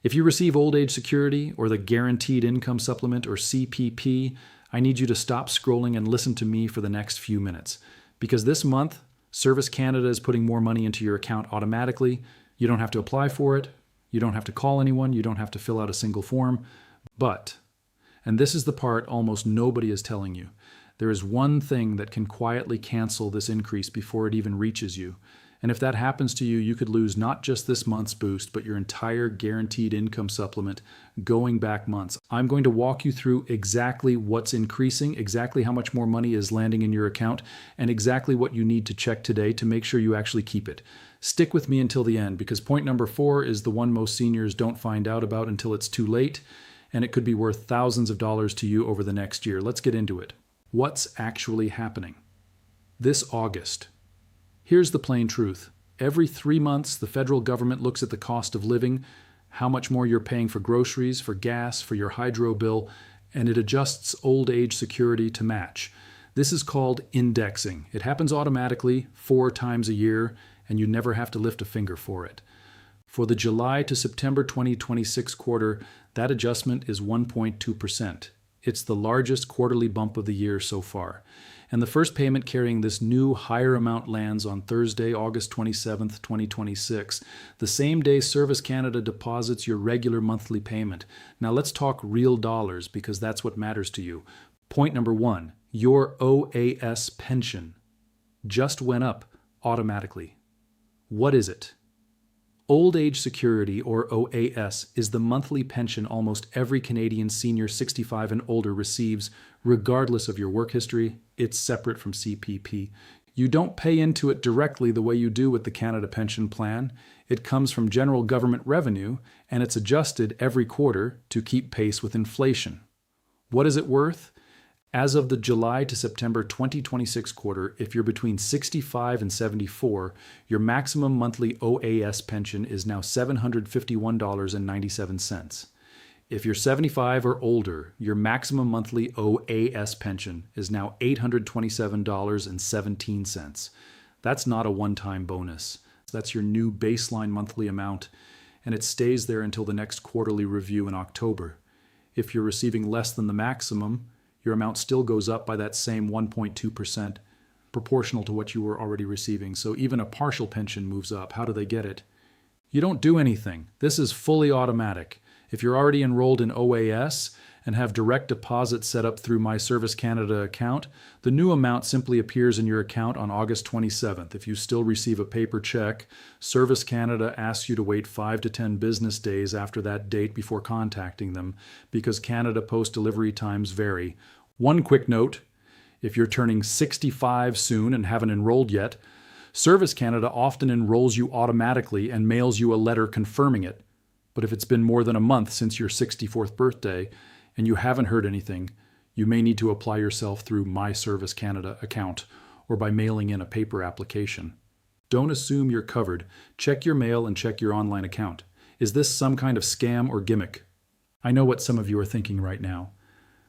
If you receive Old Age Security or the Guaranteed Income Supplement or CPP, I need you to stop scrolling and listen to me for the next few minutes. Because this month, Service Canada is putting more money into your account automatically. You don't have to apply for it. You don't have to call anyone. You don't have to fill out a single form. But, and this is the part almost nobody is telling you, there is one thing that can quietly cancel this increase before it even reaches you. And if that happens to you, you could lose not just this month's boost, but your entire guaranteed income supplement going back months. I'm going to walk you through exactly what's increasing, exactly how much more money is landing in your account, and exactly what you need to check today to make sure you actually keep it. Stick with me until the end, because point number 4 is the one most seniors don't find out about until it's too late, and it could be worth thousands of dollars to you over the next year. Let's get into it. What's actually happening? This August, here's the plain truth. Every 3 months, the federal government looks at the cost of living, how much more you're paying for groceries, for gas, for your hydro bill, and it adjusts old age security to match. This is called indexing. It happens automatically 4 times a year, and you never have to lift a finger for it. For the July to September 2026 quarter, that adjustment is 1.2%. It's the largest quarterly bump of the year so far. And the first payment carrying this new higher amount lands on Thursday, August 27th, 2026, the same day Service Canada deposits your regular monthly payment. Now let's talk real dollars, because that's what matters to you. Point number 1, your OAS pension just went up automatically. What is it? Old Age Security, or OAS, is the monthly pension almost every Canadian senior 65 and older receives, regardless of your work history. It's separate from CPP. You don't pay into it directly the way you do with the Canada Pension Plan. It comes from general government revenue, and it's adjusted every quarter to keep pace with inflation. What is it worth? As of the July to September 2026 quarter, if you're between 65 and 74, your maximum monthly OAS pension is now $751.97. If you're 75 or older, your maximum monthly OAS pension is now $827.17. That's not a one-time bonus. That's your new baseline monthly amount, and it stays there until the next quarterly review in October. If you're receiving less than the maximum, your amount still goes up by that same 1.2%, proportional to what you were already receiving. So even a partial pension moves up. How do they get it? You don't do anything. This is fully automatic. If you're already enrolled in OAS and have direct deposit set up through my Service Canada account, the new amount simply appears in your account on August 27th. If you still receive a paper check, Service Canada asks you to wait 5 to 10 business days after that date before contacting them, because Canada Post delivery times vary. One quick note, if you're turning 65 soon and haven't enrolled yet, Service Canada often enrolls you automatically and mails you a letter confirming it. But if it's been more than a month since your 64th birthday and you haven't heard anything, you may need to apply yourself through my Service Canada account or by mailing in a paper application. Don't assume you're covered. Check your mail and check your online account. Is this some kind of scam or gimmick? I know what some of you are thinking right now.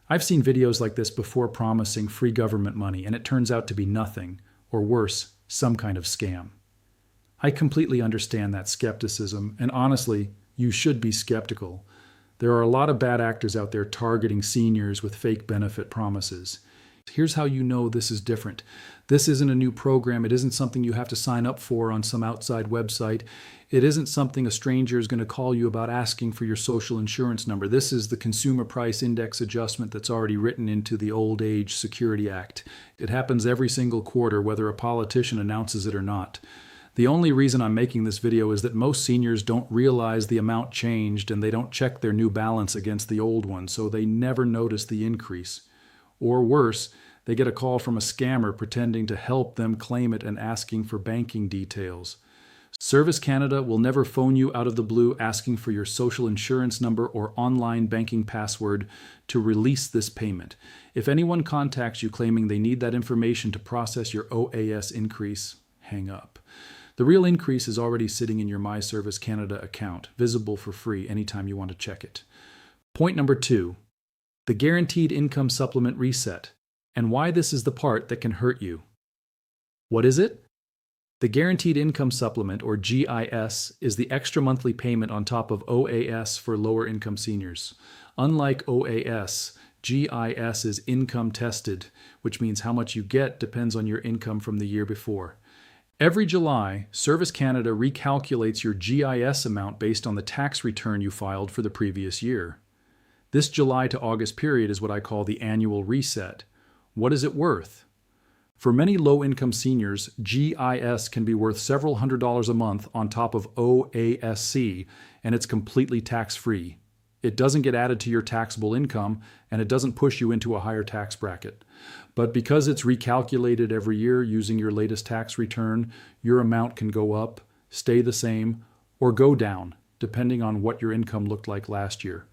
I've seen videos like this before promising free government money, and it turns out to be nothing, or worse, some kind of scam. I completely understand that skepticism, and honestly, you should be skeptical. There are a lot of bad actors out there targeting seniors with fake benefit promises. Here's how you know this is different. This isn't a new program. It isn't something you have to sign up for on some outside website. It isn't something a stranger is going to call you about asking for your social insurance number. This is the consumer price index adjustment that's already written into the Old Age Security Act. It happens every single quarter, whether a politician announces it or not. The only reason I'm making this video is that most seniors don't realize the amount changed, and they don't check their new balance against the old one, so they never notice the increase. Or worse, they get a call from a scammer pretending to help them claim it and asking for banking details. Service Canada will never phone you out of the blue asking for your social insurance number or online banking password to release this payment. If anyone contacts you claiming they need that information to process your OAS increase, hang up. The real increase is already sitting in your My Service Canada account, visible for free anytime you want to check it. Point number 2, the Guaranteed Income Supplement reset, and why this is the part that can hurt you. What is it? The Guaranteed Income Supplement, or GIS, is the extra monthly payment on top of OAS for lower income seniors. Unlike OAS, GIS is income tested, which means how much you get depends on your income from the year before. Every July, Service Canada recalculates your GIS amount based on the tax return you filed for the previous year. This July to August period is what I call the annual reset. What is it worth? For many low-income seniors, GIS can be worth several $100s a month on top of OASC, and it's completely tax-free. It doesn't get added to your taxable income, and it doesn't push you into a higher tax bracket. But because it's recalculated every year using your latest tax return, your amount can go up, stay the same, or go down, depending on what your income looked like last year.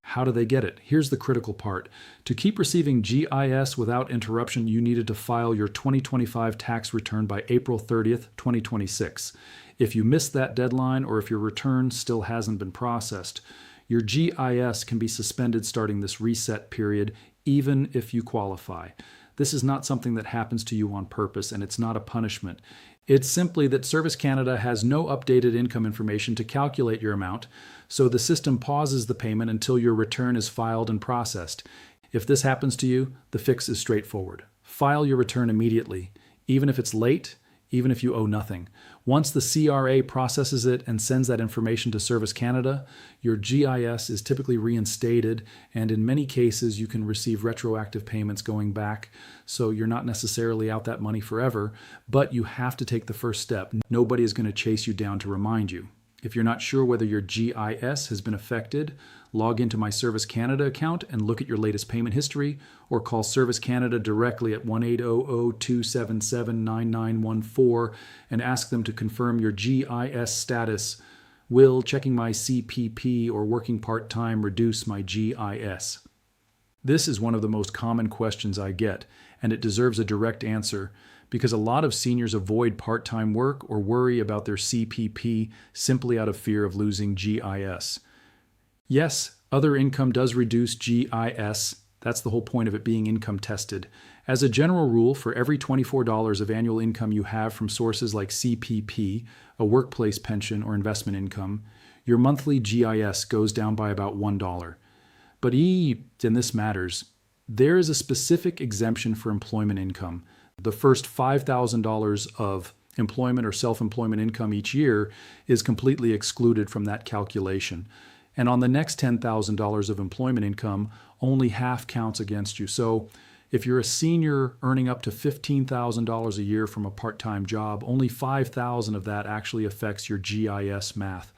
How do they get it? Here's the critical part. To keep receiving GIS without interruption, you needed to file your 2025 tax return by April 30th, 2026. If you missed that deadline, or if your return still hasn't been processed, your GIS can be suspended starting this reset period, even if you qualify. This is not something that happens to you on purpose, and it's not a punishment. It's simply that Service Canada has no updated income information to calculate your amount, so the system pauses the payment until your return is filed and processed. If this happens to you, the fix is straightforward. File your return immediately, even if it's late, even if you owe nothing. Once the CRA processes it and sends that information to Service Canada, your GIS is typically reinstated, and in many cases you can receive retroactive payments going back, so you're not necessarily out that money forever, but you have to take the first step. Nobody is going to chase you down to remind you. If you're not sure whether your GIS has been affected, log into my Service Canada account and look at your latest payment history, or call Service Canada directly at 1-800-277-9914 and ask them to confirm your GIS status. Will checking my CPP or working part-time reduce my GIS? This is one of the most common questions I get, and it deserves a direct answer, because a lot of seniors avoid part-time work or worry about their CPP simply out of fear of losing GIS. Yes, other income does reduce GIS. That's the whole point of it being income tested. As a general rule, for every $24 of annual income you have from sources like CPP, a workplace pension, or investment income, your monthly GIS goes down by about $1. But and this matters, there is a specific exemption for employment income. The first $5,000 of employment or self-employment income each year is completely excluded from that calculation. And on the next $10,000 of employment income, only half counts against you. So if you're a senior earning up to $15,000 a year from a part-time job, only $5,000 of that actually affects your GIS math.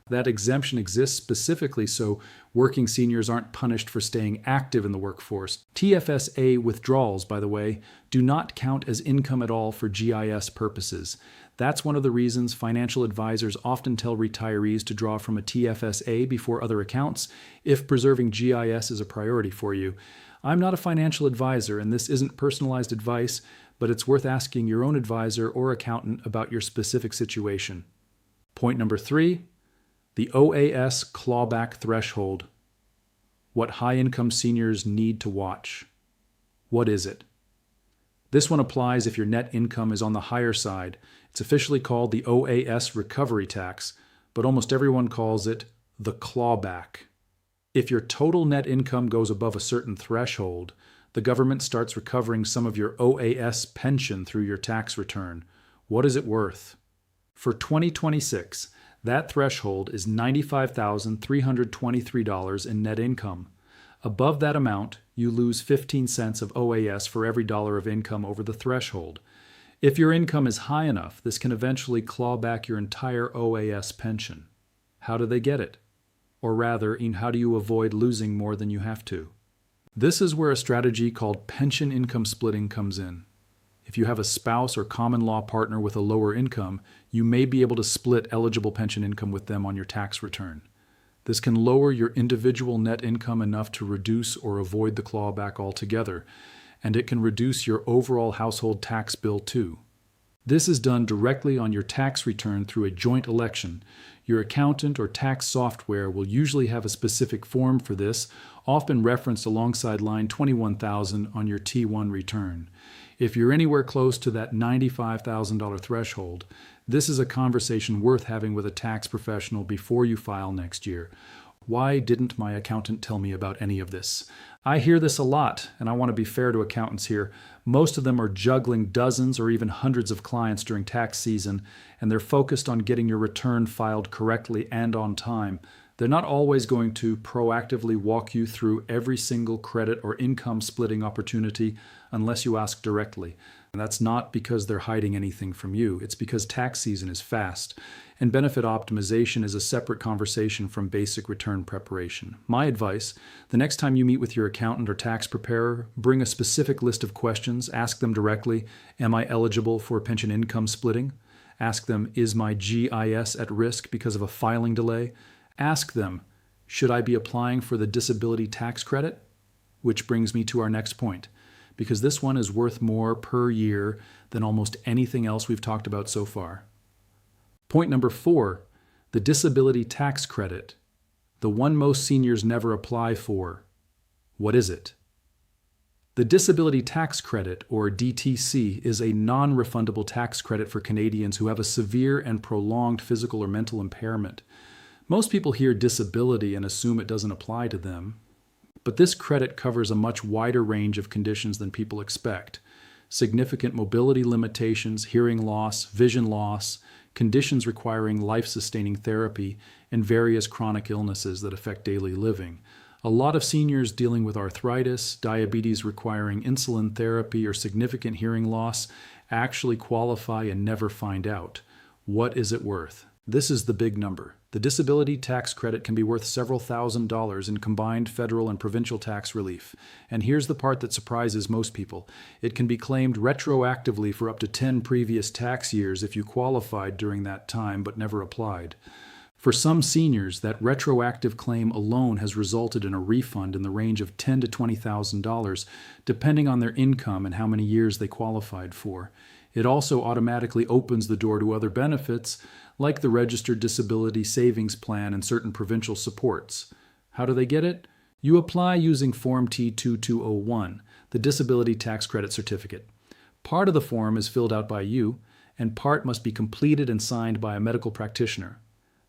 That exemption exists specifically so working seniors aren't punished for staying active in the workforce. TFSA withdrawals, by the way, do not count as income at all for GIS purposes. That's one of the reasons financial advisors often tell retirees to draw from a TFSA before other accounts if preserving GIS is a priority for you. I'm not a financial advisor, and this isn't personalized advice, but it's worth asking your own advisor or accountant about your specific situation. Point number 3. The OAS clawback threshold. What high-income seniors need to watch. What is it? This one applies if your net income is on the higher side. It's officially called the OAS recovery tax, but almost everyone calls it the clawback. If your total net income goes above a certain threshold, the government starts recovering some of your OAS pension through your tax return. What is it worth? For 2026, that threshold is $95,323 in net income. Above that amount, you lose 15 cents of OAS for every dollar of income over the threshold. If your income is high enough, this can eventually claw back your entire OAS pension. How do they get it? Or rather, how do you avoid losing more than you have to? This is where a strategy called pension income splitting comes in. If you have a spouse or common law partner with a lower income, you may be able to split eligible pension income with them on your tax return. This can lower your individual net income enough to reduce or avoid the clawback altogether, and it can reduce your overall household tax bill too. This is done directly on your tax return through a joint election. Your accountant or tax software will usually have a specific form for this, often referenced alongside line 21,000 on your T1 return. If you're anywhere close to that $95,000 threshold, this is a conversation worth having with a tax professional before you file next year. Why didn't my accountant tell me about any of this? I hear this a lot, and I want to be fair to accountants here. Most of them are juggling dozens or even hundreds of clients during tax season, and they're focused on getting your return filed correctly and on time. They're not always going to proactively walk you through every single credit or income splitting opportunity unless you ask directly. And that's not because they're hiding anything from you. It's because tax season is fast, and benefit optimization is a separate conversation from basic return preparation. My advice, the next time you meet with your accountant or tax preparer, bring a specific list of questions. Ask them directly, am I eligible for pension income splitting? Ask them, is my GIS at risk because of a filing delay? Ask them, should I be applying for the disability tax credit? Which brings me to our next point, because this one is worth more per year than almost anything else we've talked about so far. Point number 4, the disability tax credit, the one most seniors never apply for. What is it? The disability tax credit, or DTC, is a non-refundable tax credit for Canadians who have a severe and prolonged physical or mental impairment. Most people hear disability and assume it doesn't apply to them, but this credit covers a much wider range of conditions than people expect. Significant mobility limitations, hearing loss, vision loss, conditions requiring life-sustaining therapy, and various chronic illnesses that affect daily living. A lot of seniors dealing with arthritis, diabetes requiring insulin therapy, or significant hearing loss actually qualify and never find out. What is it worth? This is the big number. The disability tax credit can be worth several $1,000s in combined federal and provincial tax relief. And here's the part that surprises most people. It can be claimed retroactively for up to 10 previous tax years if you qualified during that time but never applied. For some seniors, that retroactive claim alone has resulted in a refund in the range of $10,000 to $20,000, depending on their income and how many years they qualified for. It also automatically opens the door to other benefits, like the Registered Disability Savings Plan and certain provincial supports. How do they get it? You apply using Form T-2201, the Disability Tax Credit Certificate. Part of the form is filled out by you, and part must be completed and signed by a medical practitioner.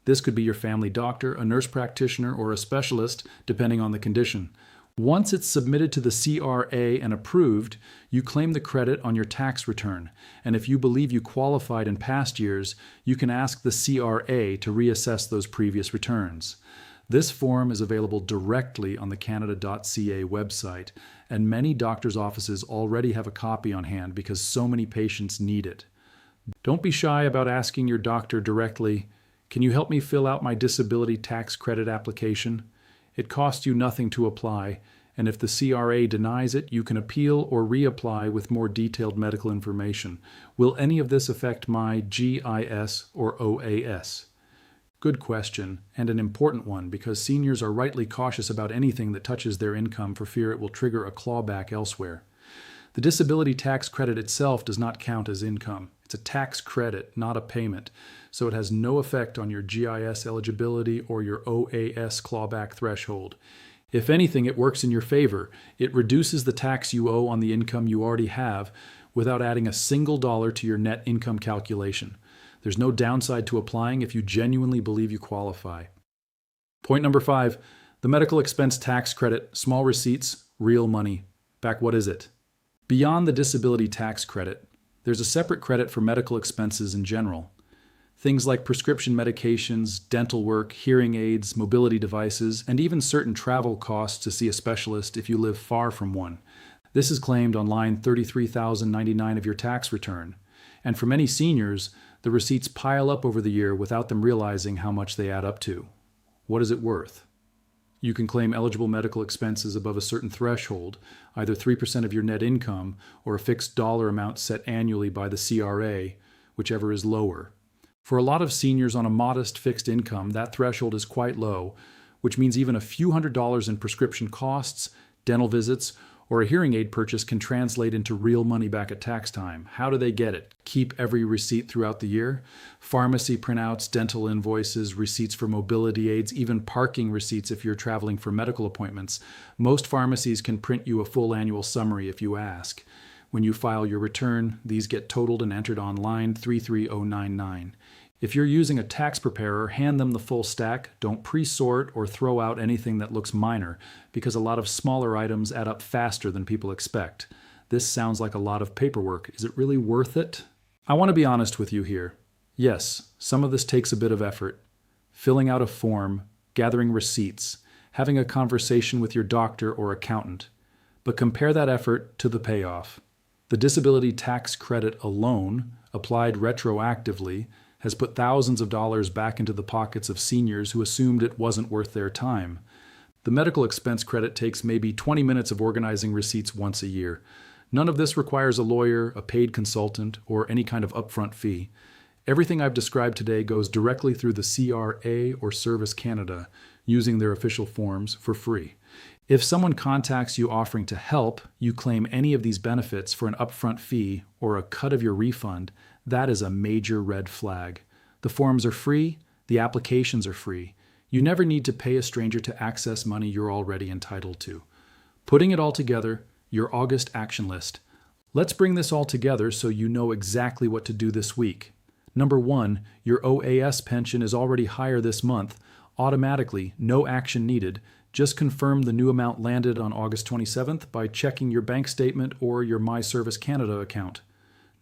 This could be your family doctor, a nurse practitioner, or a specialist, depending on the condition. Once it's submitted to the CRA and approved, you claim the credit on your tax return. And if you believe you qualified in past years, you can ask the CRA to reassess those previous returns. This form is available directly on the Canada.ca website, and many doctors' offices already have a copy on hand because so many patients need it. Don't be shy about asking your doctor directly, "Can you help me fill out my disability tax credit application?" It costs you nothing to apply, and if the CRA denies it, you can appeal or reapply with more detailed medical information. Will any of this affect my GIS or OAS? Good question, and an important one, because seniors are rightly cautious about anything that touches their income for fear it will trigger a clawback elsewhere. The disability tax credit itself does not count as income. It's a tax credit, not a payment, so it has no effect on your GIS eligibility or your OAS clawback threshold. If anything, it works in your favor. It reduces the tax you owe on the income you already have without adding a single dollar to your net income calculation. There's no downside to applying if you genuinely believe you qualify. Point number 5, the medical expense tax credit, small receipts, real money. Back, what is it? Beyond the disability tax credit, there's a separate credit for medical expenses in general. Things like prescription medications, dental work, hearing aids, mobility devices, and even certain travel costs to see a specialist if you live far from one. This is claimed on line 33,099 of your tax return. And for many seniors, the receipts pile up over the year without them realizing how much they add up to. What is it worth? You can claim eligible medical expenses above a certain threshold, either 3% of your net income or a fixed dollar amount set annually by the CRA, whichever is lower. For a lot of seniors on a modest fixed income, that threshold is quite low, which means even a few $100s in prescription costs, dental visits, or a hearing aid purchase can translate into real money back at tax time. How do they get it? Keep every receipt throughout the year? Pharmacy printouts, dental invoices, receipts for mobility aids, even parking receipts if you're traveling for medical appointments. Most pharmacies can print you a full annual summary if you ask. When you file your return, these get totaled and entered on line 33099. If you're using a tax preparer, hand them the full stack. Don't pre-sort or throw out anything that looks minor, because a lot of smaller items add up faster than people expect. This sounds like a lot of paperwork. Is it really worth it? I want to be honest with you here. Yes, some of this takes a bit of effort. Filling out a form, gathering receipts, having a conversation with your doctor or accountant. But compare that effort to the payoff. The disability tax credit alone, applied retroactively, has put thousands of dollars back into the pockets of seniors who assumed it wasn't worth their time. The medical expense credit takes maybe 20 minutes of organizing receipts once a year. None of this requires a lawyer, a paid consultant, or any kind of upfront fee. Everything I've described today goes directly through the CRA or Service Canada, using their official forms for free. If someone contacts you offering to help you claim any of these benefits for an upfront fee or a cut of your refund, that is a major red flag. The forms are free, the applications are free. You never need to pay a stranger to access money you're already entitled to. Putting it all together, your August action list. Let's bring this all together so you know exactly what to do this week. Number 1, your OAS pension is already higher this month. Automatically, no action needed. Just confirm the new amount landed on August 27th by checking your bank statement or your My Service Canada account.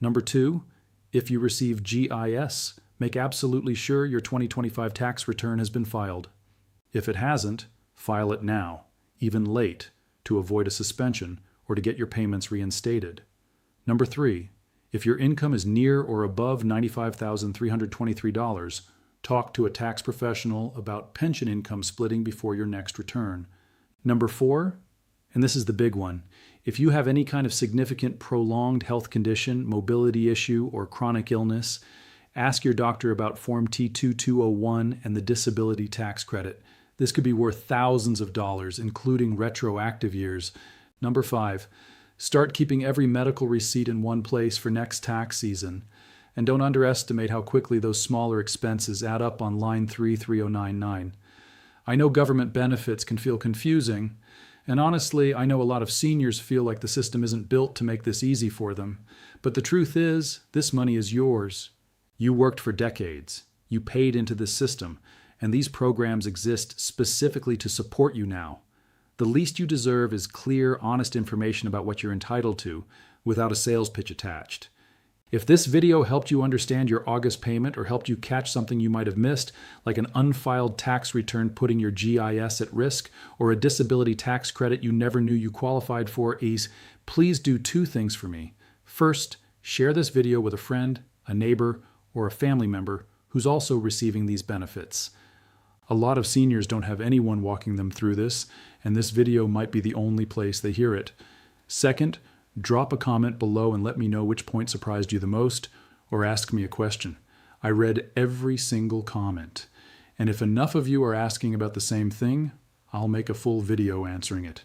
Number 2, if you receive GIS, make absolutely sure your 2025 tax return has been filed. If it hasn't, file it now, even late, to avoid a suspension or to get your payments reinstated. Number 3, if your income is near or above $95,323, talk to a tax professional about pension income splitting before your next return. Number 4, and this is the big one, if you have any kind of significant prolonged health condition, mobility issue, or chronic illness, ask your doctor about Form T2201 and the disability tax credit. This could be worth thousands of dollars, including retroactive years. Number 5, start keeping every medical receipt in one place for next tax season. And don't underestimate how quickly those smaller expenses add up on line 33099. I know government benefits can feel confusing, and honestly, I know a lot of seniors feel like the system isn't built to make this easy for them. But the truth is, this money is yours. You worked for decades. You paid into this system, and these programs exist specifically to support you now. The least you deserve is clear, honest information about what you're entitled to, without a sales pitch attached. If this video helped you understand your August payment or helped you catch something you might have missed, like an unfiled tax return putting your GIS at risk or a disability tax credit you never knew you qualified for, please do 2 things for me. First, share this video with a friend, a neighbor, or a family member who's also receiving these benefits. A lot of seniors don't have anyone walking them through this, and this video might be the only place they hear it. Second, drop a comment below and let me know which point surprised you the most, or ask me a question. I read every single comment. And if enough of you are asking about the same thing, I'll make a full video answering it.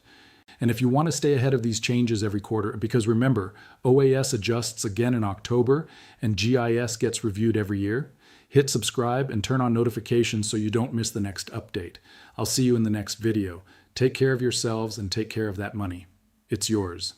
And if you want to stay ahead of these changes every quarter, because remember, OAS adjusts again in October and GIS gets reviewed every year, hit subscribe and turn on notifications so you don't miss the next update. I'll see you in the next video. Take care of yourselves and take care of that money. It's yours.